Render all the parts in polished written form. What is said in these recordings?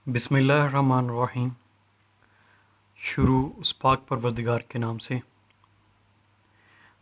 बिस्मिल्लाहिर्रहमानिर्रहीम। शुरू उस पाक परवरदिगार के नाम से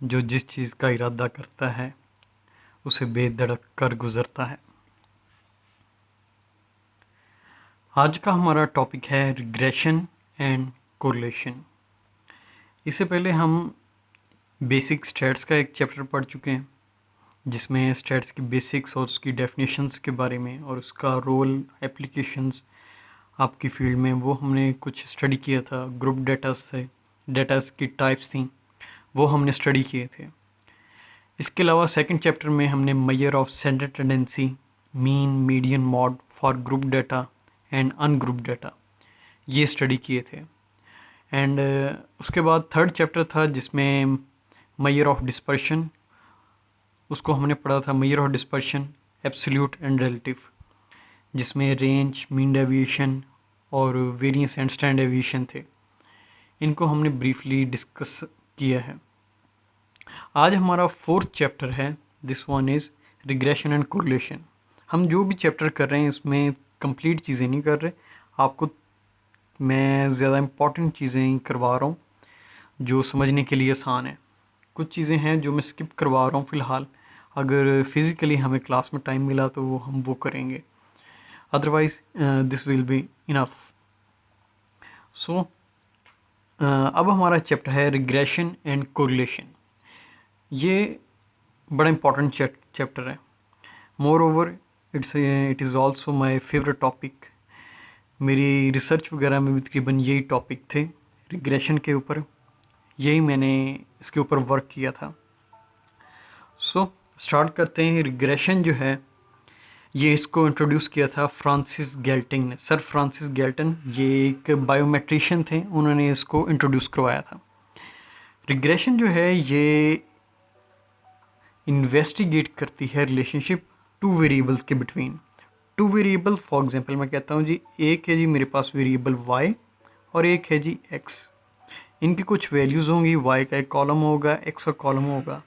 जो जिस चीज़ का इरादा करता है उसे बेधड़क कर गुज़रता है। आज का हमारा टॉपिक है रिग्रेशन एंड कोरिलेशन। इससे पहले हम बेसिक स्टैट्स का एक चैप्टर पढ़ चुके हैं जिसमें स्टैट्स की बेसिक्स और उसकी डेफिनेशंस के बारे में और उसका रोल एप्लीकेशंस आपकी फील्ड में वो हमने कुछ स्टडी किया था। ग्रुप डेटास थे, डेटास की टाइप्स थी, वो हमने स्टडी किए थे। इसके अलावा सेकंड चैप्टर में हमने measure of centre tendency, mean, median, mod for group data and ungroup data ये स्टडी किए थे। एंड उसके बाद थर्ड चैप्टर था जिसमें मेजर ऑफ डिस्पर्शन, उसको हमने पढ़ा था। Measure of dispersion absolute and relative, जिसमें रेंज, मीन डेविएशन और वेरिएंस एंड स्टैंडर्ड डेविएशन थे। इनको हमने ब्रीफली डिस्कस किया है। आज हमारा फोर्थ चैप्टर है, this one is regression and correlation. हम जो भी चैप्टर कर रहे हैं इसमें कंप्लीट चीज़ें नहीं कर रहे, आपको मैं ज़्यादा इम्पॉर्टेंट चीज़ें करवा रहा हूँ जो समझने के लिए आसान है। कुछ चीज़ें हैं जो मैं स्किप करवा रहा हूँ फ़िलहाल, अगर फिज़िकली हमें क्लास में टाइम मिला तो हम वो करेंगे, otherwise this will be enough. So अब हमारा चैप्टर है रिग्रेशन एंड कोरिलेशन। ये बड़ा इम्पॉर्टेंट चैप्टर है। More over it is also my favourite topic. मेरी रिसर्च वगैरह में भी तकरीबन यही टॉपिक थे, रिग्रेशन के ऊपर। यही मैंने इसके ऊपर वर्क किया था। सो स्टार्ट करते हैं। रिग्रेशन जो है ये इसको इंट्रोड्यूस किया था फ्रांसिस गैल्टन ने। सर फ्रांसिस गैल्टन ये एक बायोमेट्रिशियन थे, उन्होंने इसको इंट्रोड्यूस करवाया था। रिग्रेशन जो है ये इन्वेस्टिगेट करती है रिलेशनशिप टू वेरिएबल्स के between. Two variable for example मैं कहता हूँ जी, एक है जी मेरे पास वेरिएबल y और एक है जी x। इनकी कुछ वैल्यूज़ होंगी, y का एक कॉलम होगा, x का कॉलम होगा।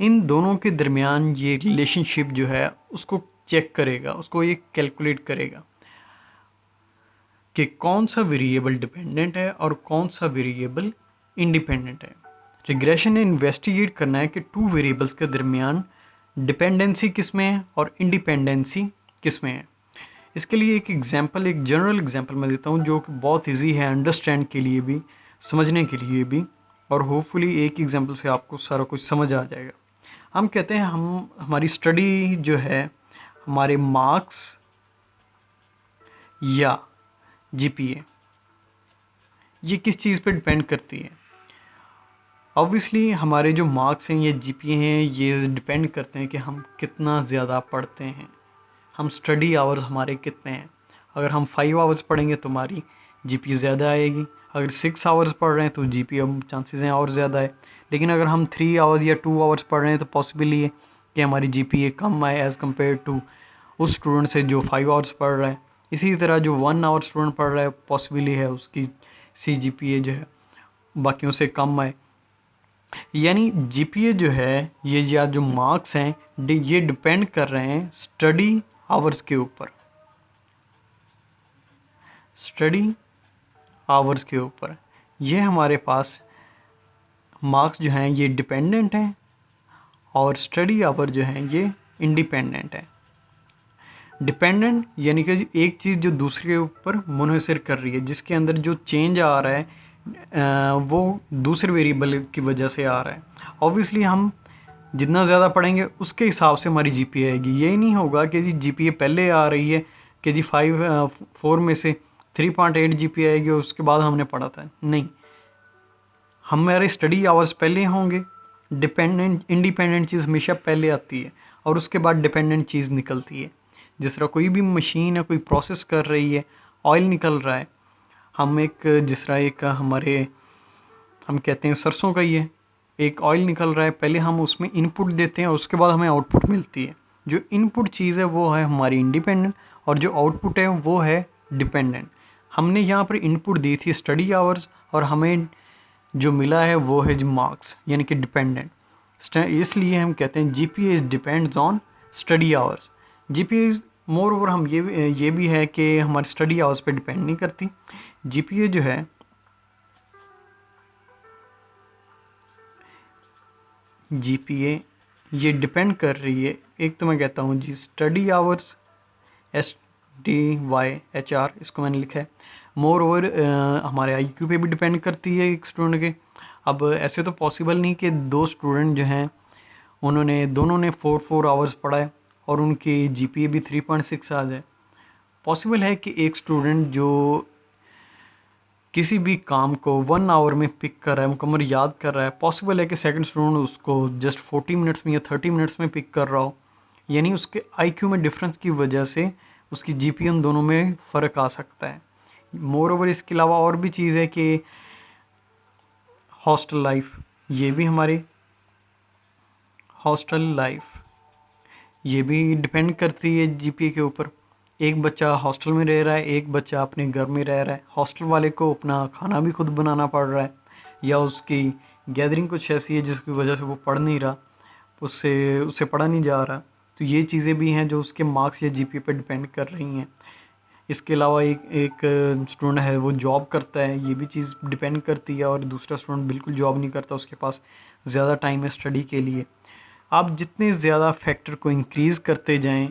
इन दोनों के दरमियान ये रिलेशनशिप जो है उसको चेक करेगा, उसको ये कैलकुलेट करेगा कि कौन सा वेरिएबल डिपेंडेंट है और कौन सा वेरिएबल इंडिपेंडेंट है। रिग्रेशन ने इन्वेस्टिगेट करना है कि टू वेरिएबल्स के दरमियान डिपेंडेंसी किस में है और इंडिपेंडेंसी किस में है। इसके लिए एक एग्जांपल, एक जनरल एग्जांपल मैं देता हूँ जो कि बहुत इजी है अंडरस्टैंड के लिए भी, समझने के लिए भी, और होपफुली एक एग्जांपल से आपको सारा कुछ समझ आ जाएगा। हम कहते हैं हमारी स्टडी जो है हमारे मार्क्स या जीपीए ये किस चीज़ पे डिपेंड करती है। ऑब्वियसली हमारे जो मार्क्स हैं या जीपीए हैं ये डिपेंड करते हैं कि हम कितना ज़्यादा पढ़ते हैं, हम स्टडी आवर्स हमारे कितने हैं। अगर हम 5 आवर्स पढ़ेंगे तो हमारी जीपीए ज़्यादा आएगी, अगर 6 आवर्स पढ़ रहे हैं तो जीपीए चांसेस हैं और ज़्यादा है। लेकिन अगर हम 3 आवर्स या 2 आवर्स पढ़ रहे हैं तो पॉसिबल है कि हमारी जीपीए कम आए एज़ कम्पेयर टू उस स्टूडेंट से जो 5 आवर्स पढ़ रहा है। इसी तरह जो 1 आवर स्टूडेंट पढ़ रहा है पॉसिबली है उसकी CGPA जो है बाकियों से कम आए। यानी जीपीए जो है ये या जो मार्क्स हैं ये डिपेंड कर रहे हैं स्टडी आवर्स के ऊपर, स्टडी आवर्स के ऊपर। ये हमारे पास मार्क्स जो हैं ये डिपेंडेंट हैं और स्टडी आवर जो हैं ये इंडिपेंडेंट है। डिपेंडेंट यानी कि एक चीज़ जो दूसरे के ऊपर मुनहसर कर रही है, जिसके अंदर जो चेंज आ रहा है वो दूसरे वेरिएबल की वजह से आ रहा है। ऑब्वियसली हम जितना ज़्यादा पढ़ेंगे उसके हिसाब से हमारी जीपीए आएगी। यही नहीं होगा कि जी जीपीए पहले आ रही है कि जी 4 में से 3.8 जीपीए आएगी और उसके बाद हमने पढ़ा था, नहीं। हमारे स्टडी आवर्स पहले होंगे, डिपेंडेंट इंडिपेंडेंट चीज़ हमेशा पहले आती है और उसके बाद डिपेंडेंट चीज़ निकलती है। जिस तरह कोई भी मशीन है, कोई प्रोसेस कर रही है, ऑयल निकल रहा है, हम एक जिस तरह एक हमारे हम कहते हैं सरसों का ही है, एक ऑयल निकल रहा है, पहले हम उसमें इनपुट देते हैं और उसके बाद हमें आउटपुट मिलती है। जो इनपुट चीज़ है वो है हमारी इंडिपेंडेंट और जो आउटपुट है वो है डिपेंडेंट। हमने यहाँ पर इनपुट दी थी स्टडी आवर्स और हमें जो मिला है वो है मार्क्स यानी कि डिपेंडेंट। इसलिए हम कहते हैं GPA is depends on study hours. GPA more over हम ये भी है कि हमारी स्टडी आवर्स पे डिपेंड नहीं करती। जीपीए जो है जीपीए ये डिपेंड कर रही है, एक तो मैं कहता हूँ जी स्टडी आवर्स, STYHR इसको मैंने लिखा है। मोर ओवर हमारे IQ पे भी डिपेंड करती है एक स्टूडेंट के। अब ऐसे तो पॉसिबल नहीं कि दो स्टूडेंट जो हैं उन्होंने दोनों ने 4 आवर्स पढ़ा है और उनकी GPA भी 3.6 आ जाए। पॉसिबल है कि एक स्टूडेंट जो किसी भी काम को 1 आवर में पिक कर रहा है, मुकम्मल याद कर रहा है, पॉसिबल है कि सेकंड स्टूडेंट उसको जस्ट 40 मिनट्स में या 30 मिनट्स में पिक कर रहा हो। यानी उसके IQ में डिफरेंस की वजह से उसकी GPA उन दोनों में फ़र्क आ सकता है। मोर ओवर इसके अलावा और भी चीज़ है कि हॉस्टल लाइफ, ये भी हमारी हॉस्टल लाइफ ये भी डिपेंड करती है GPA के ऊपर। एक बच्चा हॉस्टल में रह रहा है, एक बच्चा अपने घर में रह रहा है। हॉस्टल वाले को अपना खाना भी खुद बनाना पड़ रहा है, या उसकी गैदरिंग कुछ ऐसी है जिसकी वजह से वो पढ़ नहीं रहा, उससे पढ़ा नहीं जा रहा। तो ये चीज़ें भी हैं जो उसके मार्क्स या GPA पर डिपेंड कर रही हैं। इसके अलावा एक स्टूडेंट है वो जॉब करता है, ये भी चीज़ डिपेंड करती है। और दूसरा स्टूडेंट बिल्कुल जॉब नहीं करता, उसके पास ज़्यादा टाइम है स्टडी के लिए। आप जितने ज़्यादा फैक्टर को इंक्रीज़ करते जाएं,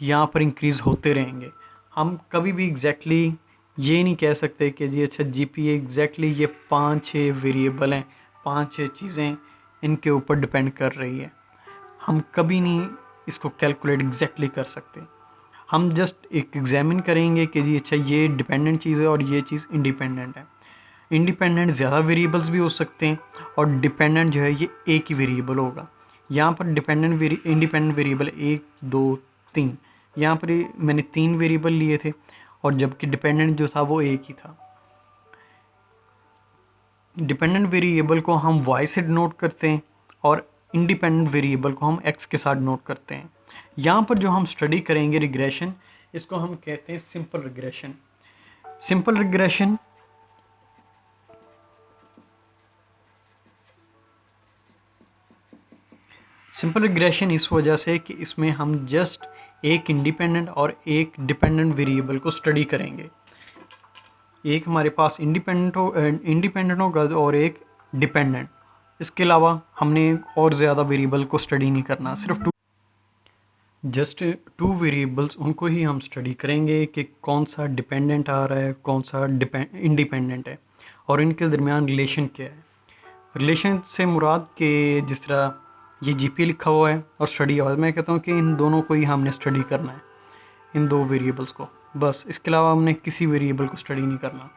यहाँ पर इंक्रीज़ होते रहेंगे। हम कभी भी एग्जैक्टली ये नहीं कह सकते कि जी अच्छा GPA एग्जैक्टली ये 5-6 वेरिएबल हैं, 5-6 चीज़ें इनके ऊपर डिपेंड कर रही है। हम कभी नहीं इसको कैलकुलेट एग्जैक्टली कर सकते। हम जस्ट एक एग्जामिन करेंगे कि जी अच्छा ये डिपेंडेंट चीज़ है और ये चीज़ इंडिपेंडेंट है। इंडिपेंडेंट ज़्यादा वेरिएबल्स भी हो सकते हैं और डिपेंडेंट जो है ये एक ही वेरिएबल होगा। यहाँ पर इंडिपेंडेंट वेरिएबल 1 2 3, यहाँ पर मैंने 3 वेरिएबल लिए थे और जबकि डिपेंडेंट जो था वो एक ही था। डिपेंडेंट वेरिएबल को हम y से डिनोट करते हैं और इंडिपेंडेंट वेरिएबल को हम x के साथ डिनोट करते हैं। यहाँ पर जो हम स्टडी करेंगे रिग्रेशन, इसको हम कहते हैं simple regression. Simple regression simple regression इस वजह से कि इसमें हम जस्ट एक इंडिपेंडेंट और एक डिपेंडेंट वेरिएबल को स्टडी करेंगे। एक हमारे पास इंडिपेंडेंट होगा और एक डिपेंडेंट। इसके अलावा हमने और ज़्यादा वेरिएबल को स्टडी नहीं करना, सिर्फ जस्ट 2 वेरिएबल्स उनको ही हम स्टडी करेंगे कि कौन सा डिपेंडेंट आ रहा है, कौन सा इंडिपेंडेंट है और इनके दरमियान रिलेशन क्या है। रिलेशन से मुराद के जिस तरह ये GPA लिखा हुआ है और स्टडी आवर्स, मैं कहता हूँ कि इन दोनों को ही हमने स्टडी करना है, इन 2 वेरिएबल्स को बस। इसके अलावा हमने किसी वेरिएबल को स्टडी नहीं करना।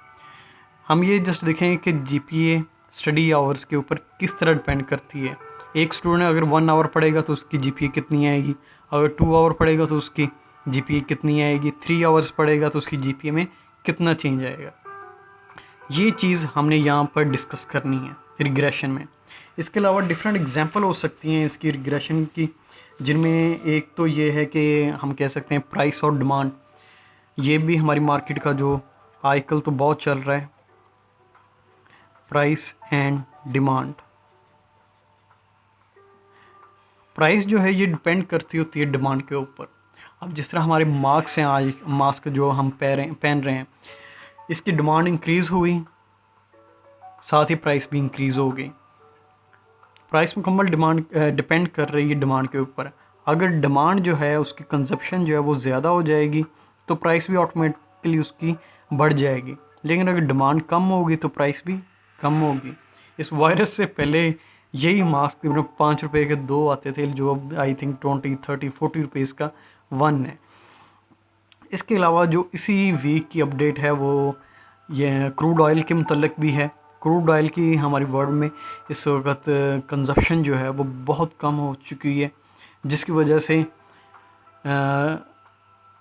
हम ये जस्ट देखें कि GPA स्टडी आवर्स के ऊपर किस तरह डिपेंड करती है। एक स्टूडेंट अगर 1 आवर पढ़ेगा तो उसकी GPA कितनी आएगी, अगर 2 आवर पढ़ेगा तो उसकी GPA कितनी आएगी, 3 आवर्स पढ़ेगा तो उसकी GPA में कितना चेंज आएगा। ये चीज़ हमने यहाँ पर डिस्कस करनी है रिग्रेशन में। इसके अलावा डिफरेंट एग्जांपल हो सकती हैं इसकी रिग्रेशन की, जिनमें एक तो ये है कि हम कह सकते हैं प्राइस और डिमांड। ये भी हमारी मार्केट का जो आजकल तो बहुत चल रहा है, प्राइस एंड डिमांड। प्राइस जो है ये डिपेंड करती होती है डिमांड के ऊपर। अब जिस तरह हमारे मास्क हैं, आज मास्क जो हम पहन रहे हैं, इसकी डिमांड इंक्रीज़ हुई, साथ ही प्राइस भी इंक्रीज़ हो गई। प्राइस मुकम्मल डिमांड डिपेंड कर रही है डिमांड के ऊपर। अगर डिमांड जो है उसकी कंजप्शन जो है वो ज़्यादा हो जाएगी तो प्राइस भी ऑटोमेटिकली उसकी बढ़ जाएगी, लेकिन अगर डिमांड कम होगी तो प्राइस भी कम होगी। इस वायरस से पहले यही मास्क 5 रुपये के 2 आते थे, जो अब आई थिंक 20 30 40 रुपीज़ का 1 है। इसके अलावा जो इसी वीक की अपडेट है वो ये क्रूड ऑयल के मुतल्लिक भी है। क्रूड ऑयल की हमारी वर्ल्ड में इस वक्त कंजप्शन जो है वो बहुत कम हो चुकी है, जिसकी वजह से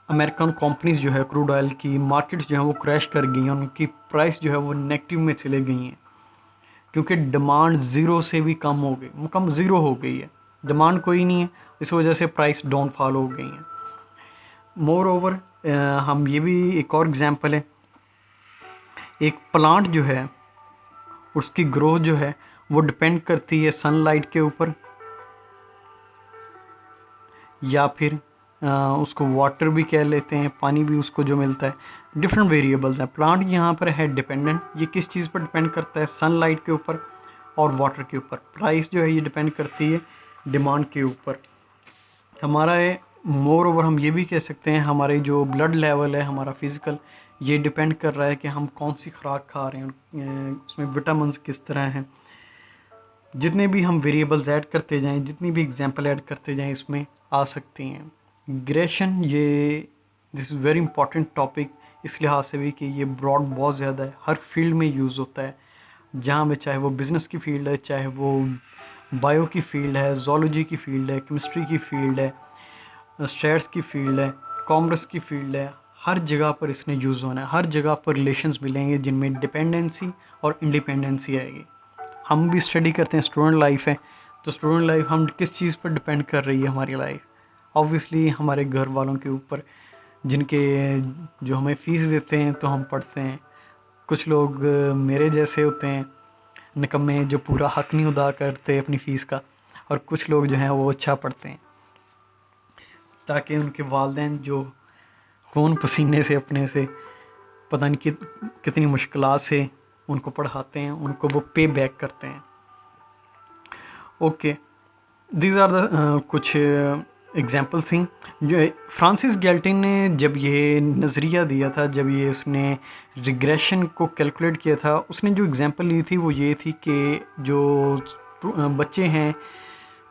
अमेरिकन कंपनीज़ जो है क्रूड ऑयल की मार्केट्स जो है वो क्रैश कर गई हैं, उनकी प्राइस जो है वो नेगेटिव में चले गई हैं, क्योंकि डिमांड ज़ीरो से भी कम हो गई, मुकम्मल ज़ीरो हो गई है, डिमांड कोई नहीं है, इस वजह से प्राइस डाउनफॉल हो गई हैं। मोर ओवर हम ये भी एक और एग्जांपल है, एक प्लांट जो है उसकी ग्रोथ जो है वो डिपेंड करती है सनलाइट के ऊपर या फिर उसको वाटर भी कह लेते हैं, पानी भी उसको जो मिलता है, डिफरेंट वेरिएबल्स हैं। प्लांट यहाँ पर है डिपेंडेंट, ये किस चीज़ पर डिपेंड करता है, सनलाइट के ऊपर और वाटर के ऊपर। प्राइस जो है ये डिपेंड करती है डिमांड के ऊपर। हमारा मोर ओवर हम ये भी कह सकते हैं हमारे जो ब्लड लेवल है हमारा फिज़िकल, ये डिपेंड कर रहा है कि हम कौन सी खुराक खा रहे हैं, उसमें विटामिन्स किस तरह हैं। जितने भी हम वेरिएबल्स ऐड करते जाएं, जितनी भी एग्जांपल ऐड करते जाएं, इसमें आ सकती हैं। ग्रेशन, ये this is very important topic इस लिहाज से भी कि ये ब्रॉड बहुत ज़्यादा है, हर फील्ड में यूज़ होता है, जहाँ में चाहे वो बिज़नेस की फील्ड है, चाहे वो बायो की फील्ड है, जोलॉजी की फील्ड है, केमिस्ट्री की फील्ड है, स्टैट्स की फील्ड है, कॉमर्स की फील्ड है, हर जगह पर इसने यूज़ होना है। हर जगह पर रिलेशंस मिलेंगे जिनमें डिपेंडेंसी और इंडिपेंडेंसी आएगी। हम भी स्टडी करते हैं, स्टूडेंट लाइफ है, तो स्टूडेंट लाइफ हम किस चीज़ पर डिपेंड कर रही है हमारी लाइफ? ऑब्वियसली हमारे घर वालों के ऊपर, जिनके जो हमें फ़ीस देते हैं तो हम पढ़ते हैं। कुछ लोग मेरे जैसे होते हैं निकम्मे, जो पूरा हक नहीं अदा करते अपनी फ़ीस का, और कुछ लोग जो हैं वो अच्छा पढ़ते हैं ताकि उनके वालिदैन जो खून पसीने से अपने से पता नहीं कितनी मुश्किलात से उनको पढ़ाते हैं, उनको वो पे बैक करते हैं। ओके, दीज आर द कुछ एग्जाम्पल्स थी जो फ्रांसिस गैल्टन ने जब ये नज़रिया दिया था, जब ये उसने रिग्रेशन को कैलकुलेट किया था, उसने जो एग्जांपल ली थी वो ये थी कि जो बच्चे हैं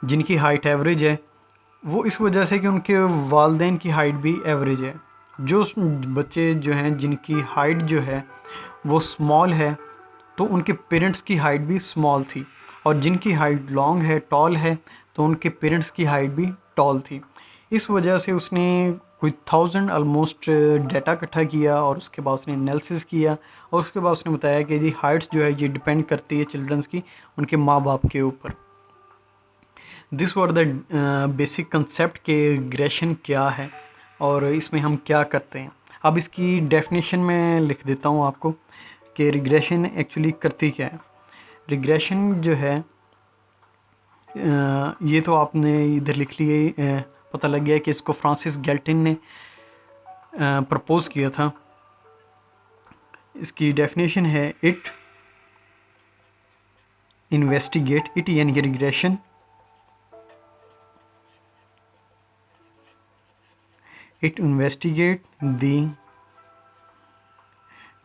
जिनकी हाइट एवरेज है, वो इस वजह से कि उनके वालिदैन की हाइट भी एवरेज है। जो बच्चे जो हैं जिनकी हाइट जो है वो स्मॉल है, तो उनके पेरेंट्स की हाइट भी स्मॉल थी, और जिनकी हाइट लॉन्ग है, टॉल है, तो उनके पेरेंट्स की हाइट भी टॉल थी। इस वजह से उसने कोई 1000 ऑलमोस्ट डाटा इकट्ठा किया, और उसके बाद उसने एनालिसिस किया, और उसके बाद उसने बताया कि जी हाइट्स जो है ये डिपेंड करती है चिल्ड्रंस की उनके माँ बाप के ऊपर। This were the basic concept के रिग्रेशन क्या है और इसमें हम क्या करते हैं। अब इसकी डेफिनेशन में लिख देता हूँ आपको कि रिग्रेशन एक्चुअली करती क्या है। रिग्रेशन जो है ये तो आपने इधर लिख लिए, पता लग गया कि इसको फ्रांसिस गैल्टन ने प्रपोज किया था। इसकी डेफिनेशन है इट इन्वेस्टिगेट, इट यानी कि regression it investigate the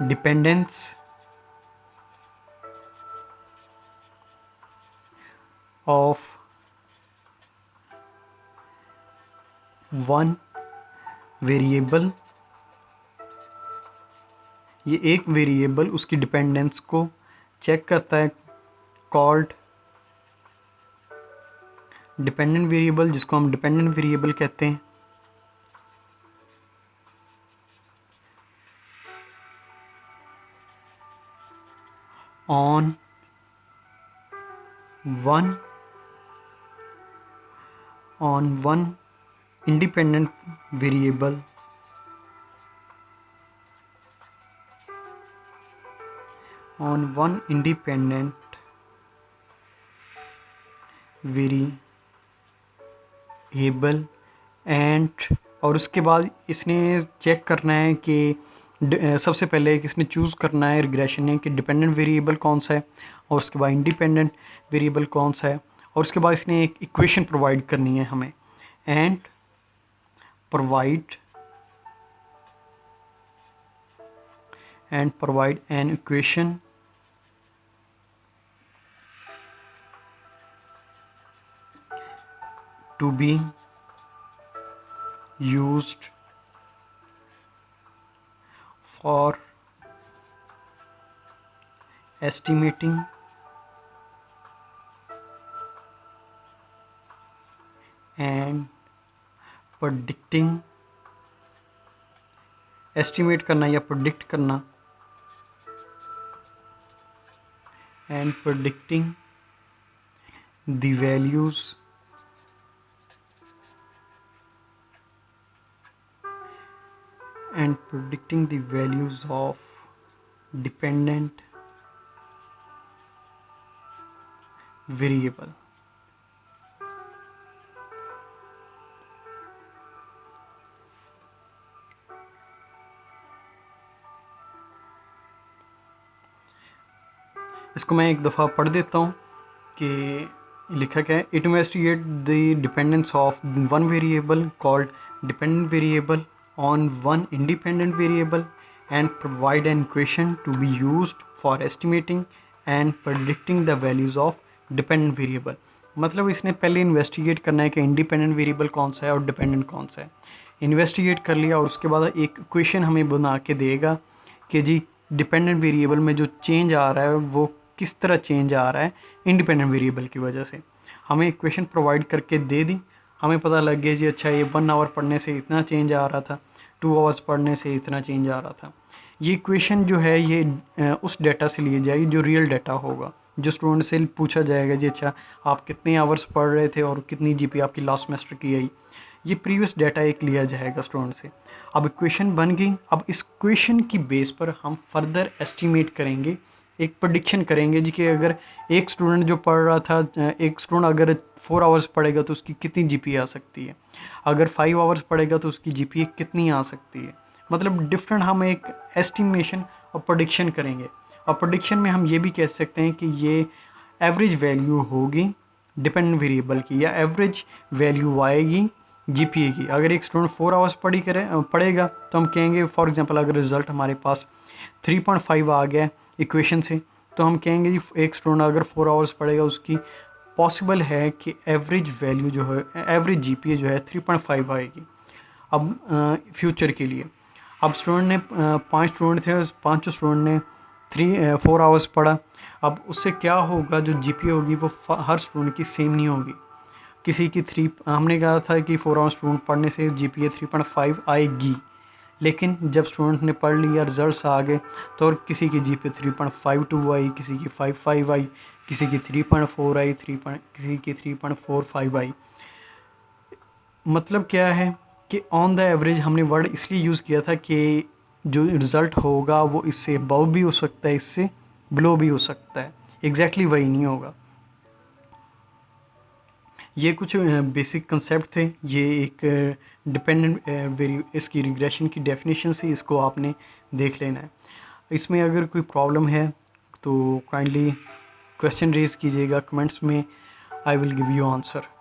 dependence of one variable, ये एक वेरिएबल उसकी डिपेंडेंस को चेक करता है, कॉल्ड डिपेंडेंट वेरिएबल, जिसको हम डिपेंडेंट वेरिएबल कहते हैं। on one independent variable on one independent variable and, और उसके बाद इसने चेक करना है कि सबसे पहले इसने चूज़ करना है रिग्रेशन ने कि डिपेंडेंट वेरिएबल कौन सा है, और उसके बाद इंडिपेंडेंट वेरिएबल कौन सा है, और उसके बाद इसने एक इक्वेशन प्रोवाइड करनी है हमें, and provide an equation to be used for estimating and predicting, estimate करना या predict करना, and predicting the values of dependent variable। इसको मैं एक दफ़ा पढ़ देता हूँ कि लिखा क्या है। It investigate the dependence of one variable called dependent variable on one independent variable and provide an equation to be used for estimating and predicting the values of dependent variable। मतलब इसने पहले इन्वेस्टिगेट करना है कि independent variable कौन सा है और डिपेंडेंट कौन सा है। इन्वेस्टिगेट कर लिया और उसके बाद एक इक्वेशन हमें बना के देगा कि जी डिपेंडेंट वेरिएबल में जो चेंज आ रहा है वो किस तरह चेंज आ रहा है इंडिपेंडेंट वेरिएबल की वजह से। हमें इक्वेशन प्रोवाइड करके दे दी, हमें पता लग गया जी अच्छा ये 1 आवर पढ़ने से इतना चेंज आ रहा था, 2 आवर्स पढ़ने से इतना चेंज आ रहा था। ये इक्वेशन जो है ये उस डेटा से ली जाएगी जो रियल डेटा होगा, जो स्टूडेंट से पूछा जाएगा जी अच्छा आप कितने आवर्स पढ़ रहे थे और कितनी जीपी आपकी लास्ट सेमेस्टर की आई। ये प्रीवियस डेटा एक लिया जाएगा स्टूडेंट से। अब इक्वेशन बन गई, अब इस इक्वेशन की बेस पर हम फर्दर एस्टिमेट करेंगे, एक प्रेडिक्शन करेंगे जी कि अगर एक स्टूडेंट जो पढ़ रहा था, एक स्टूडेंट अगर 4 आवर्स पढ़ेगा तो उसकी कितनी जीपी आ सकती है, अगर 5 आवर्स पढ़ेगा तो उसकी जीपी कितनी आ सकती है। मतलब डिफरेंट हम एक एस्टिमेशन और प्रेडिक्शन करेंगे। और प्रेडिक्शन में हम ये भी कह सकते हैं कि ये एवरेज वैल्यू होगी डिपेंडेंट वेरिएबल की, या एवरेज वैल्यू आएगी जीपीए की। अगर एक स्टूडेंट 4 आवर्स पढ़ेगा तो हम कहेंगे फॉर एग्जांपल अगर रिज़ल्ट हमारे पास 3.5 आ गया इक्वेशन से, तो हम कहेंगे जी एक स्टूडेंट अगर 4 आवर्स पढ़ेगा उसकी पॉसिबल है कि एवरेज वैल्यू जो है, एवरेज जीपीए जो है 3.5 आएगी। अब फ्यूचर के लिए अब स्टूडेंट ने 5 स्टूडेंट थे, उस 5 स्टूडेंट ने 4 आवर्स पढ़ा। अब उससे क्या होगा, जो जीपीए होगी वो हर स्टूडेंट की सेम नहीं होगी। किसी की हमने कहा था कि 4 आवर्स स्टूडेंट पढ़ने से जीपीए 3.5 आएगी, लेकिन जब स्टूडेंट ने पढ़ लिया रिजल्ट्स आ गए तो और किसी की जीपीए 3.52 आई, किसी की 5.5 आई, किसी की 3.4 आई, किसी की 3.45 आई। मतलब क्या है कि ऑन द एवरेज हमने वर्ड इसलिए यूज़ किया था कि जो रिज़ल्ट होगा वो इससे अबव भी हो सकता है, इससे बिलो भी हो सकता है, एग्जैक्टली वही नहीं होगा। ये कुछ बेसिक कंसेप्ट थे। ये एक डिपेंडेंट इसकी रिग्रेशन की डेफिनेशन से इसको आपने देख लेना है। इसमें अगर कोई प्रॉब्लम है तो काइंडली क्वेश्चन रेज़ कीजिएगा कमेंट्स में, I will give you answer.